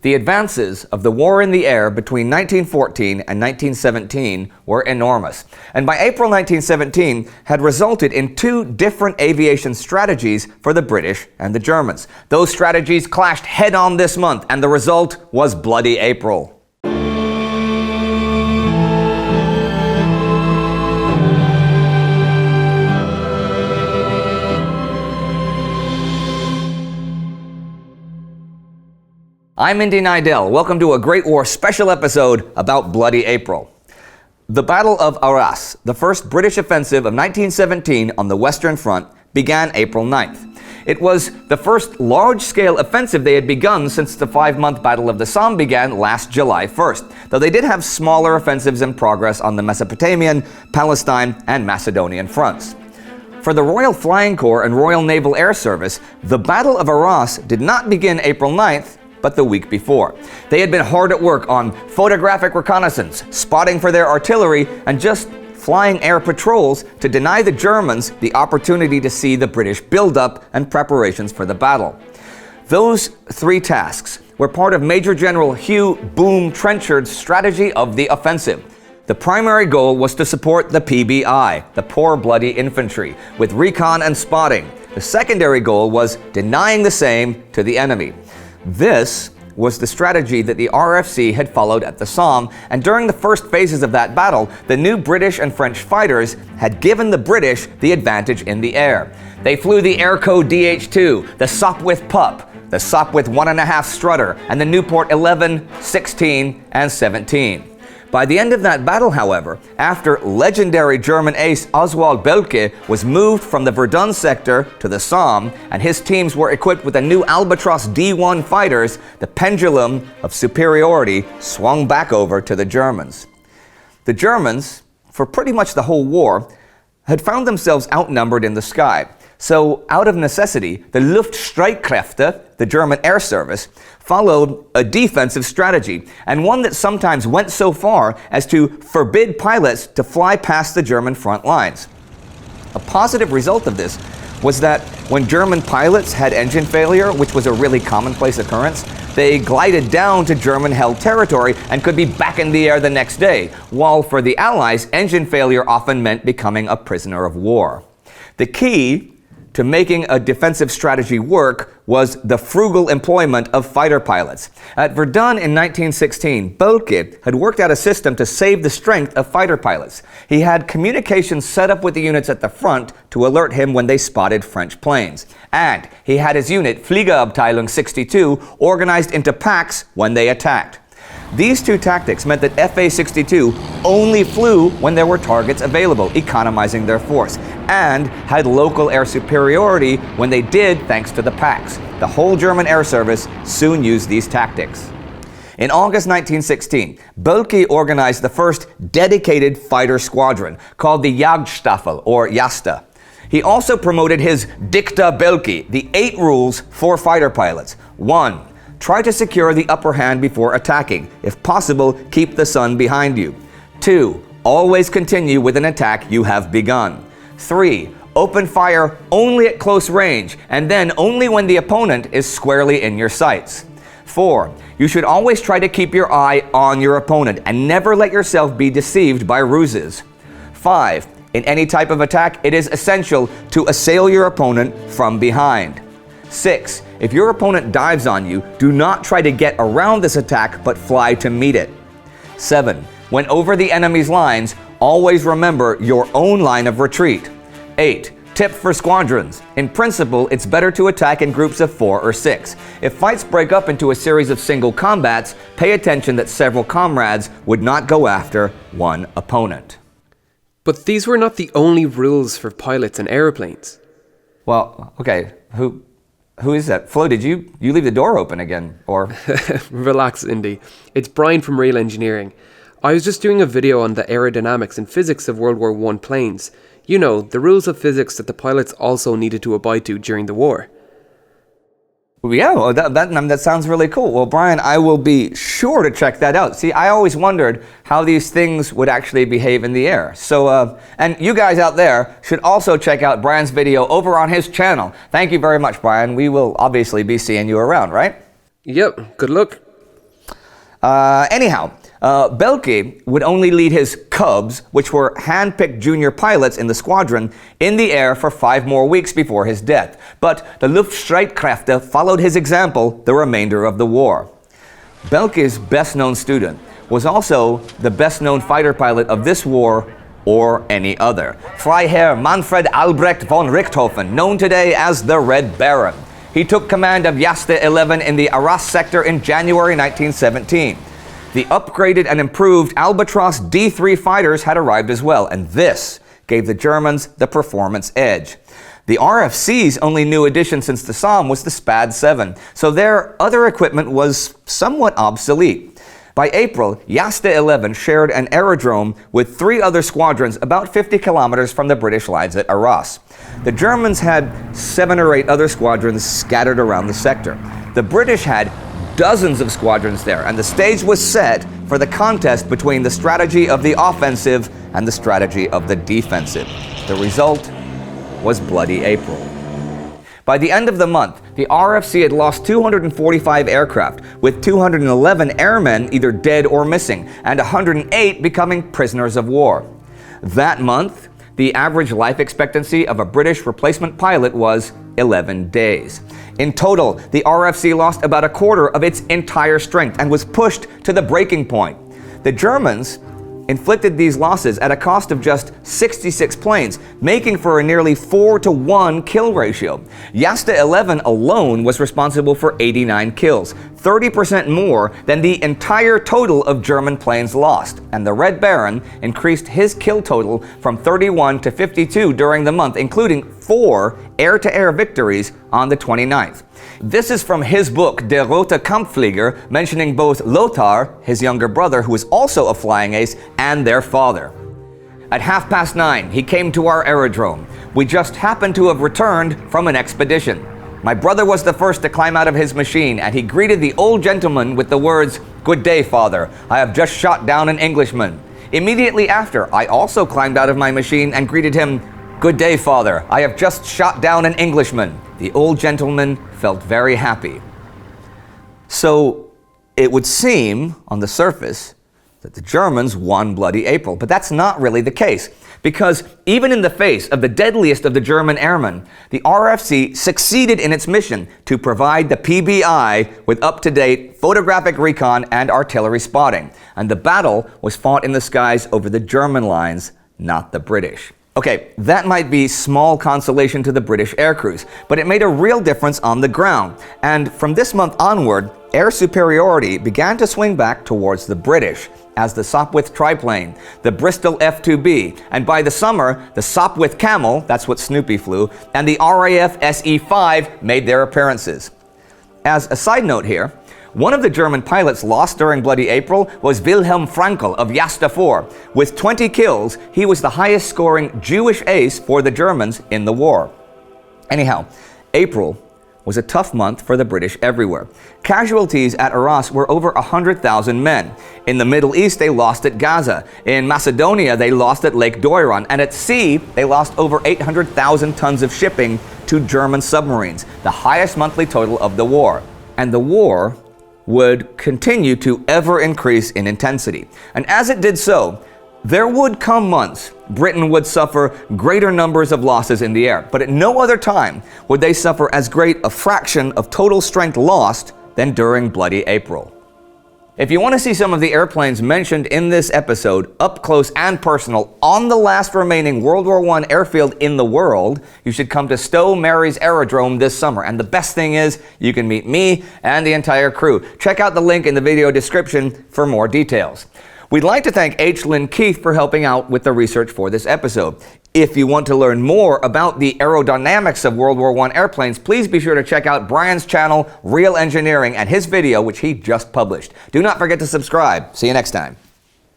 The advances of the war in the air between 1914 and 1917 were enormous, and by April 1917 had resulted in two different aviation strategies for the British and the Germans. Those strategies clashed head-on this month, and the result was Bloody April. I'm Indy Nidell. Welcome to a Great War special episode about Bloody April. The Battle of Arras, the first British offensive of 1917 on the Western Front, began April 9th. It was the first large-scale offensive they had begun since the 5-month Battle of the Somme began last July 1st, though they did have smaller offensives in progress on the Mesopotamian, Palestine, and Macedonian fronts. For the Royal Flying Corps and Royal Naval Air Service, the Battle of Arras did not begin April 9th, but the week before. They had been hard at work on photographic reconnaissance, spotting for their artillery, and just flying air patrols to deny the Germans the opportunity to see the British build-up and preparations for the battle. Those three tasks were part of Major General Hugh Boom Trenchard's strategy of the offensive. The primary goal was to support the PBI, the Poor Bloody Infantry, with recon and spotting. The secondary goal was denying the same to the enemy. This was the strategy that the RFC had followed at the Somme, and during the first phases of that battle, the new British and French fighters had given the British the advantage in the air. They flew the Airco DH-2, the Sopwith Pup, the Sopwith 1.5 Strutter, and the Nieuport 11, 16, and 17. By the end of that battle, however, after legendary German ace Oswald Boelcke was moved from the Verdun sector to the Somme, and his teams were equipped with the new Albatross D.III fighters, the pendulum of superiority swung back over to the Germans. The Germans, for pretty much the whole war, had found themselves outnumbered in the sky. So, out of necessity, the Luftstreitkräfte, the German air service, followed a defensive strategy, and one that sometimes went so far as to forbid pilots to fly past the German front lines. A positive result of this was that when German pilots had engine failure, which was a really commonplace occurrence, they glided down to German-held territory and could be back in the air the next day, while for the Allies, engine failure often meant becoming a prisoner of war. The key to making a defensive strategy work was the frugal employment of fighter pilots. At Verdun in 1916, Boelcke had worked out a system to save the strength of fighter pilots. He had communications set up with the units at the front to alert him when they spotted French planes. And he had his unit, Fliegerabteilung 62, organized into packs when they attacked. These two tactics meant that FA-62 only flew when there were targets available, economizing their force, and had local air superiority when they did thanks to the packs. The whole German air service soon used these tactics. In August 1916, Boelcke organized the first dedicated fighter squadron, called the Jagdstaffel, or Jasta. He also promoted his Dicta Boelcke, the 8 rules for fighter pilots. 1. Try to secure the upper hand before attacking. If possible, keep the sun behind you. 2. Always continue with an attack you have begun. 3. Open fire only at close range, and then only when the opponent is squarely in your sights. 4. You should always try to keep your eye on your opponent and never let yourself be deceived by ruses. 5. In any type of attack, it is essential to assail your opponent from behind. 6. If your opponent dives on you, do not try to get around this attack, but fly to meet it. 7. When over the enemy's lines, always remember your own line of retreat. 8. Tip for squadrons. In principle, it's better to attack in groups of 4 or 6. If fights break up into a series of single combats, pay attention that several comrades would not go after one opponent. But these were not the only rules for pilots and airplanes. Well, okay, who is that? Flo, did you leave the door open again, or? Relax, Indy. It's Brian from Real Engineering. I was just doing a video on the aerodynamics and physics of World War I planes. You know, the rules of physics that the pilots also needed to abide to during the war. Yeah, well, that sounds really cool. Well, Brian, I will be sure to check that out. See, I always wondered how these things would actually behave in the air. So, and you guys out there should also check out Brian's video over on his channel. Thank you very much, Brian. We will obviously be seeing you around, right? Yep, good luck. Boelcke would only lead his Cubs, which were hand-picked junior pilots in the squadron, in the air for 5 more weeks before his death. But the Luftstreitkräfte followed his example the remainder of the war. Boelcke's best-known student was also the best-known fighter pilot of this war or any other, Freiherr Manfred Albrecht von Richthofen, known today as the Red Baron. He took command of Jagdstaffeln 11 in the Arras sector in January 1917. The upgraded and improved Albatross D.III fighters had arrived as well, and this gave the Germans the performance edge. The RFC's only new addition since the Somme was the SPAD 7, so their other equipment was somewhat obsolete. By April, Jagdstaffeln 11 shared an aerodrome with 3 other squadrons about 50 kilometers from the British lines at Arras. The Germans had 7 or 8 other squadrons scattered around the sector. The British had dozens of squadrons there, and the stage was set for the contest between the strategy of the offensive and the strategy of the defensive. The result was Bloody April. By the end of the month, the RFC had lost 245 aircraft, with 211 airmen either dead or missing, and 108 becoming prisoners of war. That month, the average life expectancy of a British replacement pilot was 11 days. In total, the RFC lost about a quarter of its entire strength and was pushed to the breaking point. The Germans inflicted these losses at a cost of just 66 planes, making for a nearly 4-to-1 kill ratio. Jagdstaffeln 11 alone was responsible for 89 kills, 30% more than the entire total of German planes lost, and the Red Baron increased his kill total from 31 to 52 during the month, including 4 air-to-air victories on the 29th. This is from his book, Der Rote Kampfflieger, mentioning both Lothar, his younger brother, who was also a flying ace, and their father. At 9:30, he came to our aerodrome. We just happened to have returned from an expedition. My brother was the first to climb out of his machine, and he greeted the old gentleman with the words, "Good day, father. I have just shot down an Englishman." Immediately after, I also climbed out of my machine and greeted him, "Good day, father. I have just shot down an Englishman." The old gentleman felt very happy. So it would seem, on the surface, that the Germans won Bloody April, but that's not really the case, because even in the face of the deadliest of the German airmen, the RFC succeeded in its mission to provide the PBI with up-to-date photographic recon and artillery spotting, and the battle was fought in the skies over the German lines, not the British. Okay, that might be small consolation to the British air crews, but it made a real difference on the ground, and from this month onward, air superiority began to swing back towards the British, as the Sopwith triplane, the Bristol F-2B, and by the summer, the Sopwith Camel, that's what Snoopy flew, and the RAF SE-5 made their appearances. As a side note here, one of the German pilots lost during Bloody April was Wilhelm Frankl of Jagdstaffeln 4. With 20 kills, he was the highest scoring Jewish ace for the Germans in the war. Anyhow, April was a tough month for the British everywhere. Casualties at Arras were over 100,000 men. In the Middle East, they lost at Gaza. In Macedonia, they lost at Lake Doiron. And at sea, they lost over 800,000 tons of shipping to German submarines, the highest monthly total of the war. And the war would continue to ever increase in intensity. And as it did so, there would come months Britain would suffer greater numbers of losses in the air, but at no other time would they suffer as great a fraction of total strength lost than during Bloody April. If you want to see some of the airplanes mentioned in this episode up close and personal on the last remaining World War I airfield in the world, you should come to Stowe Mary's Aerodrome this summer. And the best thing is, you can meet me and the entire crew. Check out the link in the video description for more details. We'd like to thank H. Lynn Keith for helping out with the research for this episode. If you want to learn more about the aerodynamics of World War I airplanes, please be sure to check out Brian's channel, Real Engineering, and his video, which he just published. Do not forget to subscribe. See you next time.